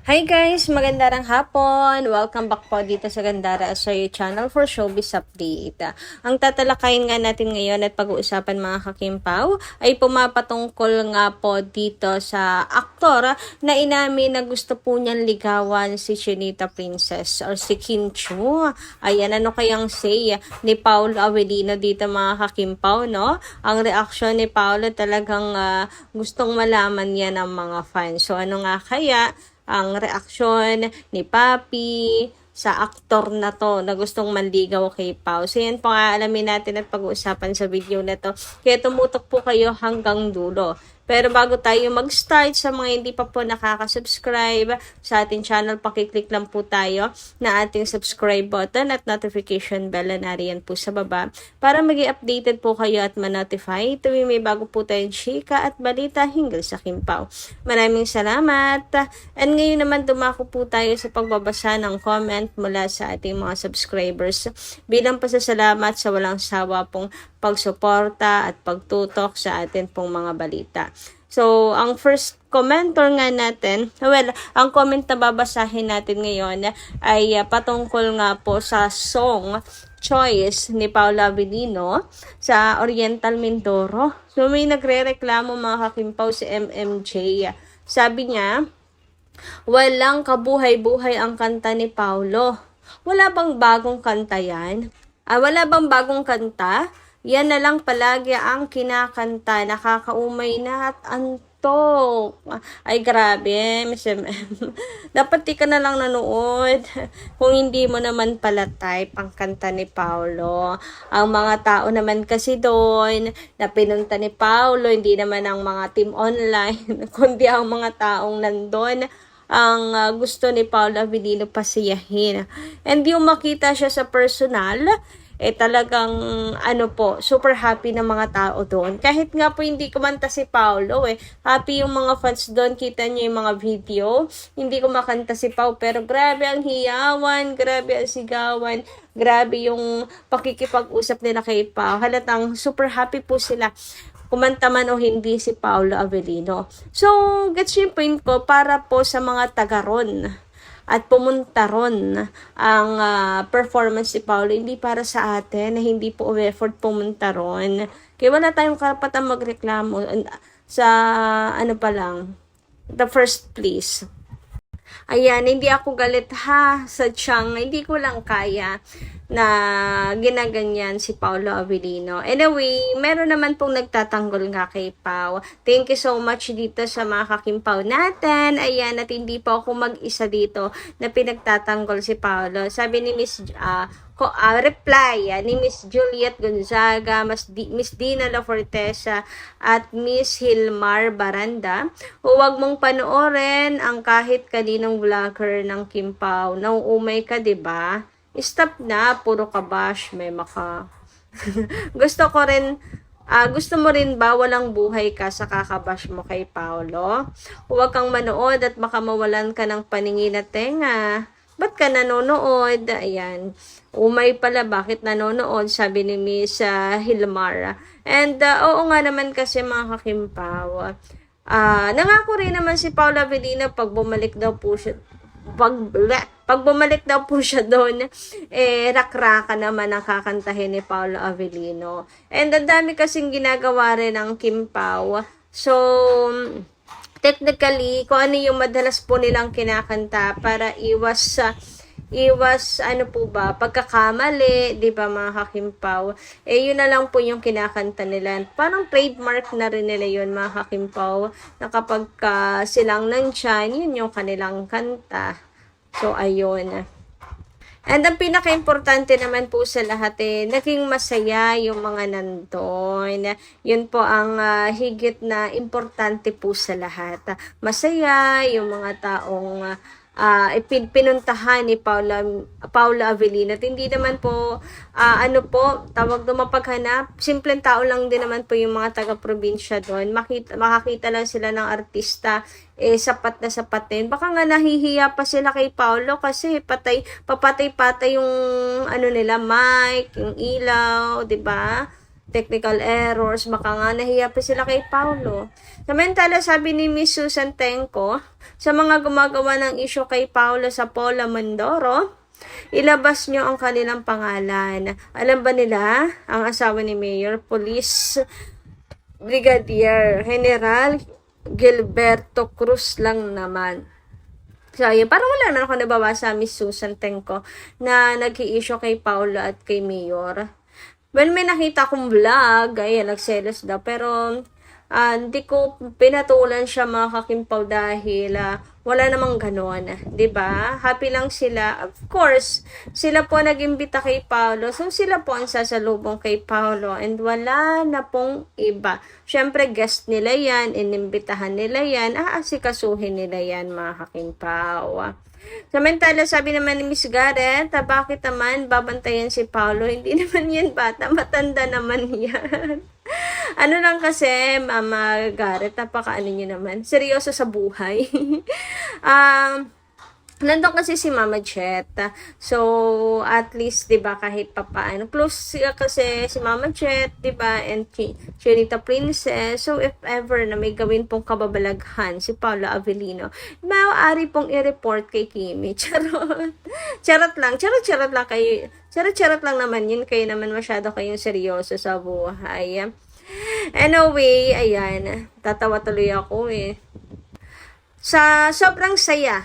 Hi guys! Magandang hapon! Welcome back po dito sa Gandara Asoy Channel for Showbiz Update. Ang tatalakayin nga natin ngayon at pag-uusapan mga kakimpaw ay pumapatungkol nga po dito sa aktor na inamin na gusto po niyang ligawan si Chinita Princess or si Kim Chu. Ayan, ano kayang say ni Paolo Avellino dito mga kakimpaw, no? Ang reaksyon ni Paolo talagang gustong malaman niya ng mga fans. So ano nga kaya ang reaksyon ni Papi sa aktor na to na gustong manligaw kay Pao. So yan po nga alamin natin at pag-uusapan sa video na to. Kaya tumutok po kayo hanggang dulo. Pero bago tayo mag-start, sa mga hindi pa po nakaka-subscribe sa ating channel, pakiclick lang po tayo na ating subscribe button at notification bell na nariyan po sa baba para maging updated po kayo at ma-notify tuwing may bago po tayong chika at balita hinggil sa Kimpaw. Maraming salamat! And ngayon naman dumako po tayo sa pagbabasa ng comment mula sa ating mga subscribers bilang pasasalamat sa walang sawa pong pagsuporta at pagtutok sa atin pong mga balita. So, ang first commenter nga natin, ang comment na babasahin natin ngayon ay patungkol nga po sa song Choice ni Paolo Avellino sa Oriental Mindoro. So, may nagre-reklamo mga kakimpaw si MMJ. Sabi niya, walang kabuhay-buhay ang kanta ni Paolo. Wala bang bagong kanta yan? Wala bang bagong kanta? Yan na lang palagi ang kinakanta. Nakakaumay na at antok. Ay, grabe, Miss MM. Dapat di ka na lang nanood. Kung hindi mo naman pala type ang kanta ni Paolo. Ang mga tao naman kasi doon na pinunta ni Paolo, hindi naman ang mga team online, kundi ang mga taong nandun ang gusto ni Paolo Avellino pasiyahin. And yung makita siya sa personal, talagang super happy ng mga tao doon. Kahit nga po hindi kumanta si Paolo happy yung mga fans doon. Kita niyo yung mga video, hindi kumakanta si Pao, pero grabe ang hiyawan, grabe ang sigawan, grabe yung pakikipag-usap nila kay Pao. Halatang super happy po sila, kumanta man o hindi si Paolo Avellino. So, gets yung point ko para po sa mga taga-ron at pumunta ron ang performance ni Paolo, hindi para sa atin na hindi po effort pumunta ron. Kaya wala tayong karapatan magreklamo sa pa lang, the first place. Ayan, hindi ako galit sa tiyang, hindi ko lang kaya na ginaganyan si Paolo Avellino. Anyway, meron naman pong nagtatanggol nga kay Pao. Thank you so much dito sa mga kakimpaw natin. Ayan, at hindi pa ako mag-isa dito na pinagtatanggol si Paolo. Sabi ni reply ni Miss Juliet Gonzaga, Miss Dina La Fortesa at Miss Hilmar Baranda, huwag mong panoorin ang kahit kaninong vlogger ng Kimpaw. Nauumay ka, 'di ba? Stop na, puro kabash, may maka. Gusto mo rin ba walang buhay ka sa kakabash mo kay Paolo? Huwag kang manood at makamawalan ka ng paningin at tenga. Ba't ka nanonood? Ayan. Umay pala, bakit nanonood? Sabi ni Miss Hilmar. And oo nga naman kasi mga kakimpaw. Nangako rin naman si Paolo Avellino pag bumalik daw po siya doon, rakraka naman ang kakantahin ni Paolo Avellino. And ang dami kasing ginagawa rin ng Kimpaw. So, technically, kung ano yung madalas po nilang kinakanta para iwas pagkakamali, di ba mga kakimpaw, yun na lang po yung kinakanta nila. Parang trademark na rin nila yun mga kakimpaw, na kapag silang nandyan, yun yung kanilang kanta. So, ayun. And ang pinaka-importante naman po sa lahat, naging masaya yung mga nandun. Yun po ang higit na importante po sa lahat. Masaya yung mga taong pinuntahan ni Paolo Avellino. At hindi naman po, tawag doon mapaghanap. Simpleng tao lang din naman po yung mga taga-probinsya doon. Makakita lang sila ng artista, sapat na sapat din. Baka nga nahihiya pa sila kay Paolo kasi papatay-patay yung nila, mic, yung ilaw, 'di ba? technical errors, baka nga nahiya pa sila kay Paulo. Samantala, sabi ni Miss Susan Tenco, sa mga gumagawa ng issue kay Paulo sa Paula Mandoro, ilabas nyo ang kanilang pangalan. Alam ba nila, ang asawa ni Mayor, Police Brigadier General Gilberto Cruz lang naman. So, yun, parang wala na ako nababasa, Miss Susan Tenco, na nag-i-issue kay Paulo at kay Mayor. Well, may nakita akong vlog, ayan, nagselos daw, pero hindi ko pinatulan siya mga kakimpaw dahil wala namang ganon, 'di ba? Happy lang sila. Of course, sila po nag-imbita kay Paulo. So sila po ang sasalubong kay Paulo and wala na pong iba. Syempre guest nila 'yan, inimbitahan nila 'yan, aasikasuhin nila 'yan mga kakimpaw. Samantala, sabi naman ni Miss Garrett, bakit naman babantayan si Paulo? Hindi naman yan bata, matanda naman yan. Ano lang kasi, Mama Garrett, napaka-ano nyo naman, seryoso sa buhay. Nandun kasi si Mama Jet. So, at least, 'di ba, kahit papaano. Close kasi si Mama Jet, 'di ba, and Chinita Princess. So, if ever na may gawin pong kababalaghan si Paula Avellino, maaari pong i-report kay Kimi. Charot. Charot lang. Charot lang kayo. Charot lang naman yun. Kayo naman masyado kayong seryoso sa buhay. Anyway, ayan. Tatawa tuloy ako eh. Sa sobrang saya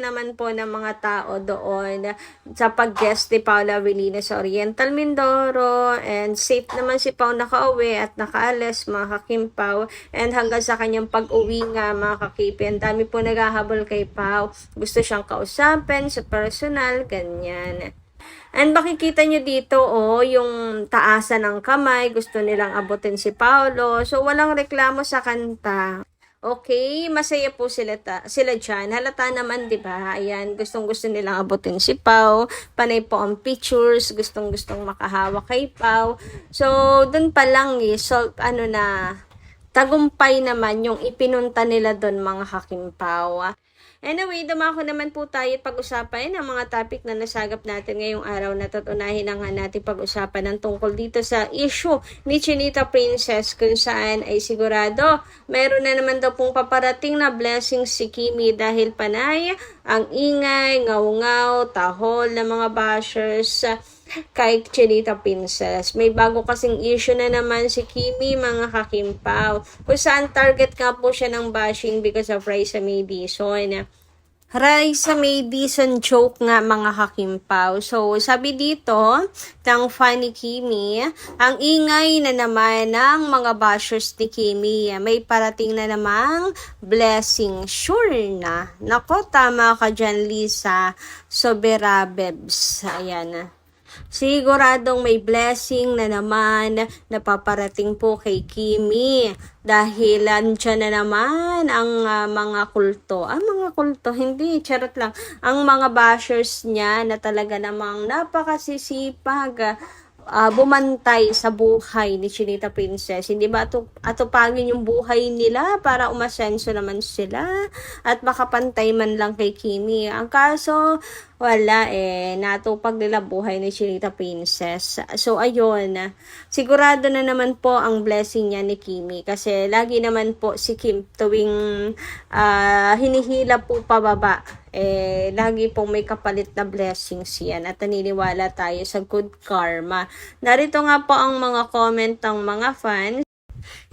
naman po ng mga tao doon sa pag-guest ni Paula Avellino sa Oriental Mindoro, and safe naman si Pao nakauwi at nakaalis mga kakimpaw, and hanggang sa kanyang pag-uwi nga mga kakipi, ang dami po naghahabol kay Pao, gusto siyang kausapin sa personal, ganyan. And makikita nyo dito, yung taasan ng kamay, gusto nilang abutin si Paulo, so walang reklamo sa kanta. Okay, masaya po sila dyan. Halata naman, di ba? Ayan, gustong-gusto nilang abutin si Pao. Panay po ang pictures, gustong-gustong makahawak kay Pao. So, dun pa lang tagumpay naman yung ipinunta nila dun mga kakimpaw. Anyway, dumako naman po tayo at pag-usapan ang mga topic na nasagap natin ngayong araw na to. Unahin na nga natin pag-usapan ng tungkol dito sa issue ni Chinita Princess, kung saan ay sigurado mayroon na naman daw pong paparating na blessing si Kimi dahil panay ang ingay, ngaw-ngaw, tahol ng mga bashers kay Chinita Princess. May bago kasing issue na naman si Kimi mga kakimpaw, kung saan target nga po siya ng bashing because of Raisa May Dizon. Raisa May Dizon joke nga mga kakimpaw. So, sabi dito ng Funny Kimi, ang ingay na naman ng mga bashers ni Kimi. May parating na namang blessing. Sure na. Nako, tama ka dyan, Lisa Soberabebs. Ayan. Siguradong may blessing na naman na paparating po kay Kimi dahil andyan na naman ang mga kulto. Ang mga kulto, hindi, charot lang. Ang mga bashers niya na talaga namang napakasisipag bumantay sa buhay ni Chinita Princess. Hindi ba atupagin yung buhay nila para umasenso naman sila at makapantay man lang kay Kimi. Ang kaso, wala natupag nila buhay ni Chinita Princess. So, ayun, sigurado na naman po ang blessing niya ni Kimi kasi lagi naman po si Kim tuwing hinihila po pababa, lagi pong may kapalit na blessings yan at naniniwala tayo sa good karma. Narito nga po ang mga comment ng mga fans.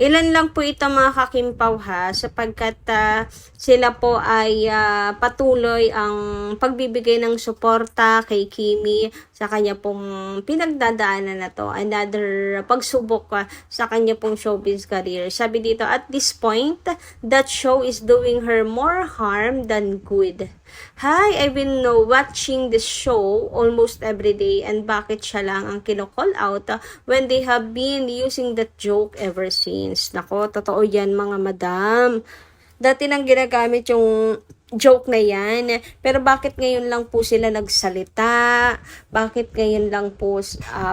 Ilan lang po ito mga kakimpaw sapagkat sila po ay patuloy ang pagbibigay ng suporta kay Kimi sa kanya pong pinagdadaanan na to. Another pagsubok sa kanya pong showbiz career. Sabi dito, at this point, that show is doing her more harm than good. Hi, I've been watching this show almost every day, and bakit siya lang ang kino-call out when they have been using that joke ever since. Nako, totoo yan mga madam. Dati nang ginagamit yung joke na yan, pero bakit ngayon lang po sila nagsalita? Bakit ngayon lang po,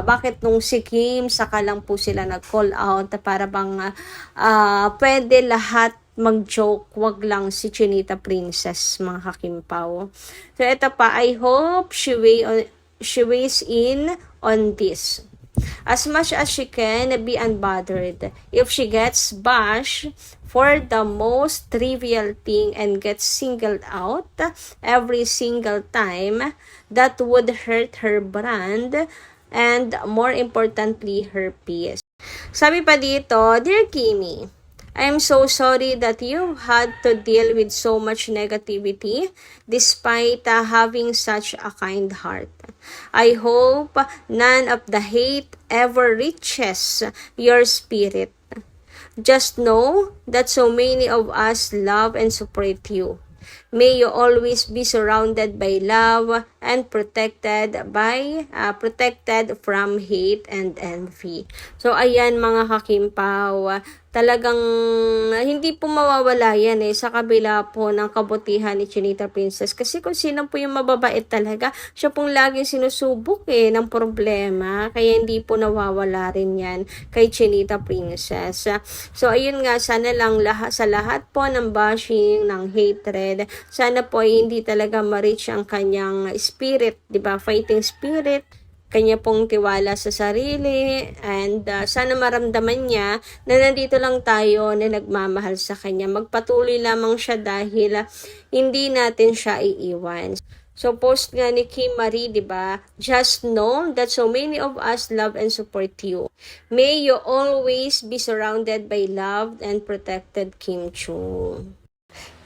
bakit nung si Kim, saka lang po sila nag-call out para bang pwede lahat mag-joke, wag lang si Chinita Princess mga kakimpaw. So ito pa, I hope she weighs in on this. as much as she can be unbothered. If she gets bashed for the most trivial thing and gets singled out every single time, that would hurt her brand and more importantly, her peace. Sabi pa dito, Dear Kimi, I'm so sorry that you had to deal with so much negativity despite having such a kind heart. I hope none of the hate ever reaches your spirit. Just know that so many of us love and support you. May you always be surrounded by love and protected from hate and envy. So ayan mga kakimpaw, talagang hindi po mawawala yan sa kabila po ng kabutihan ni Chinita Princess. Kasi kung sino po yung mababait talaga, siya pong laging sinusubok ng problema. Kaya hindi po nawawala rin yan kay Chinita Princess. So ayun nga, sana lang sa lahat po ng bashing, ng hatred, sana po hindi talaga ma-reach ang kanyang spirit, diba? Fighting spirit, kanya pong tiwala sa sarili, and sana maramdaman niya na nandito lang tayo na nagmamahal sa kanya. Magpatuloy lamang siya dahil hindi natin siya iiwan. So post nga ni Kim Marie, diba? Just know that so many of us love and support you. May you always be surrounded by love and protected, Kim Chu.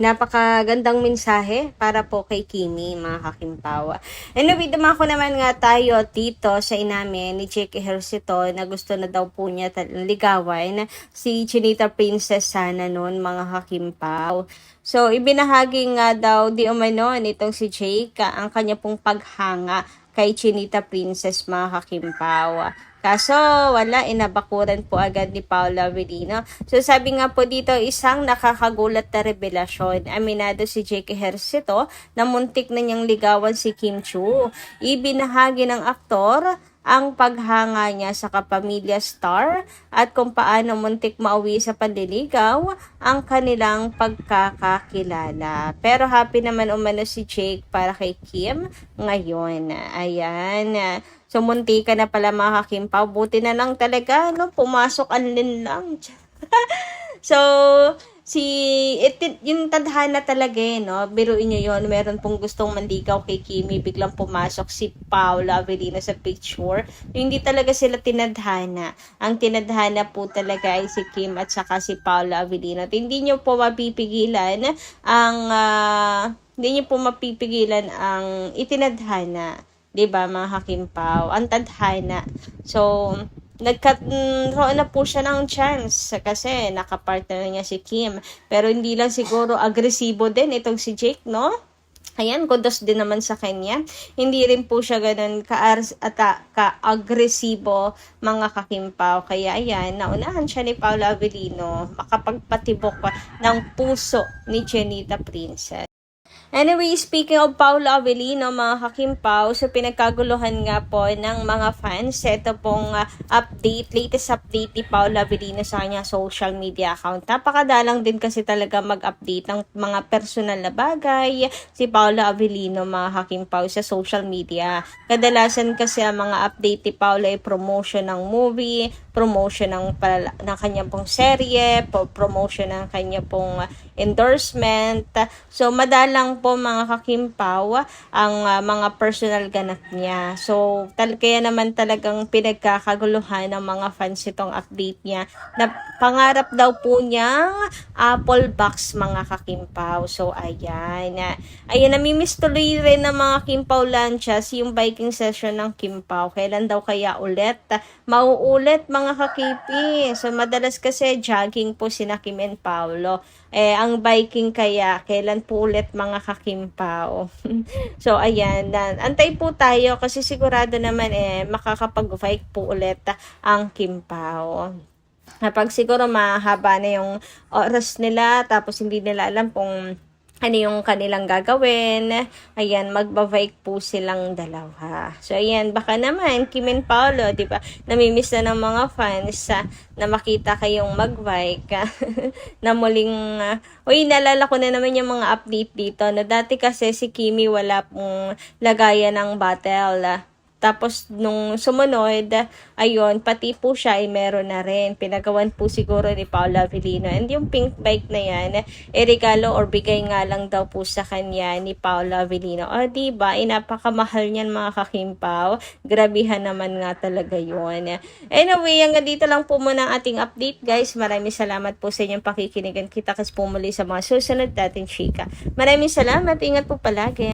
Napakagandang mensahe para po kay Kimi, mga kakimpawa. Anyway, dumako naman nga tayo dito sa inamin ni Jake Ejercito na gusto na daw po niya ligawan si Chinita Princess sana noon, mga kakimpaw. So, ibinahagi nga daw di umano nitong si Jake ang kanya pong paghanga kay Chinita Princess, mga kakimpaw. Kaso, wala, inabakuran po agad ni Paula Avellino. So, sabi nga po dito, isang nakakagulat na revelasyon. Aminado si Jake Ejercito na muntik na niyang ligawan si Kim Chu. Ibinahagi ng aktor ang paghanga niya sa kapamilya star at kung paano muntik mauwi sa panliligaw ang kanilang pagkakakilala. Pero happy naman umano si Jake para kay Kim ngayon. Ayan. So, munti ka na pala, mga kakimpaw. Buti na lang talaga, no? Pumasok ang linlang. So, yung tadhana talaga, no? Biruin nyo yun. Meron pong gustong manligaw kay Kimi. Biglang pumasok si Paula Avellino sa picture. Hindi talaga sila tinadhana. Ang tinadhana po talaga ay si Kim at saka si Paula Avellino. At hindi nyo po mapipigilan ang itinadhana. Diba, mga kakimpaw? Ang tadhana. So, nagkaroon na po siya ng chance kasi nakapartner niya si Kim. Pero hindi lang siguro agresibo din itong si Jake, no? Ayan, kudos din naman sa kanya. Hindi rin po siya ganun ka-agresibo, mga kakimpaw. Kaya ayan, naunahan siya ni Paula Avellino makapagpatibok ng puso ni Chinita Princess. Anyway, speaking of Paula Avellino, mga kakimpaw, so pinagkaguluhan nga po ng mga fans. Ito pong latest update ni Paula Avellino sa kanya social media account. Napakadalang din kasi talaga mag-update ng mga personal na bagay si Paula Avellino, mga kakimpaw, sa social media. Kadalasan kasi ang mga update ni Paula ay promotion ng movie, promotion ng kanyang pong serye, promotion ng kanyang pong endorsement. So, madalang po, mga kakimpaw, ang mga personal ganap niya. So, kaya naman talagang pinagkakaguluhan ng mga fans itong update niya na pangarap daw po niyang Apple Box, mga kakimpaw. So, ayan. Ayan, namimiss tuloy rin ng mga Kimpaw Lanchas yung biking session ng Kimpaw. Kailan daw kaya ulit? Mauulit, mga kakipi. So, madalas kasi jogging po sina Kim and Paolo. Ang biking kaya, kailan po ulit, mga kakimpaw? So, ayan. Antay po tayo kasi sigurado naman makakapag-bike po ulit ang Kimpaw. Kapag siguro mahaba na yung oras nila, tapos hindi nila alam kung ano yung kanilang gagawin. Ayan, magbabike po silang dalawa. So, ayan, baka naman, Kim and Paolo, di ba? Namimiss na ng mga fans na makita kayong magbike. Na muling, naalala ko na naman yung mga update dito. Na dati kasi si Kimi wala pong lagayan ng bottle. Tapos nung sumunod, ayun, pati po siya ay meron na rin. Pinagawan po siguro ni Paolo Avellino. And yung pink bike na yan, regalo or bigay nga lang daw po sa kanya ni Paolo Avellino. O diba, napakamahal niyan mga kakimpaw. Grabihan naman nga talaga yun. Anyway, hanggang dito lang po muna ang ating update guys. Maraming salamat po sa inyong pakikinigan. Kita kas po muli sa mga susunod natin chika. Maraming salamat. Ingat po palagi.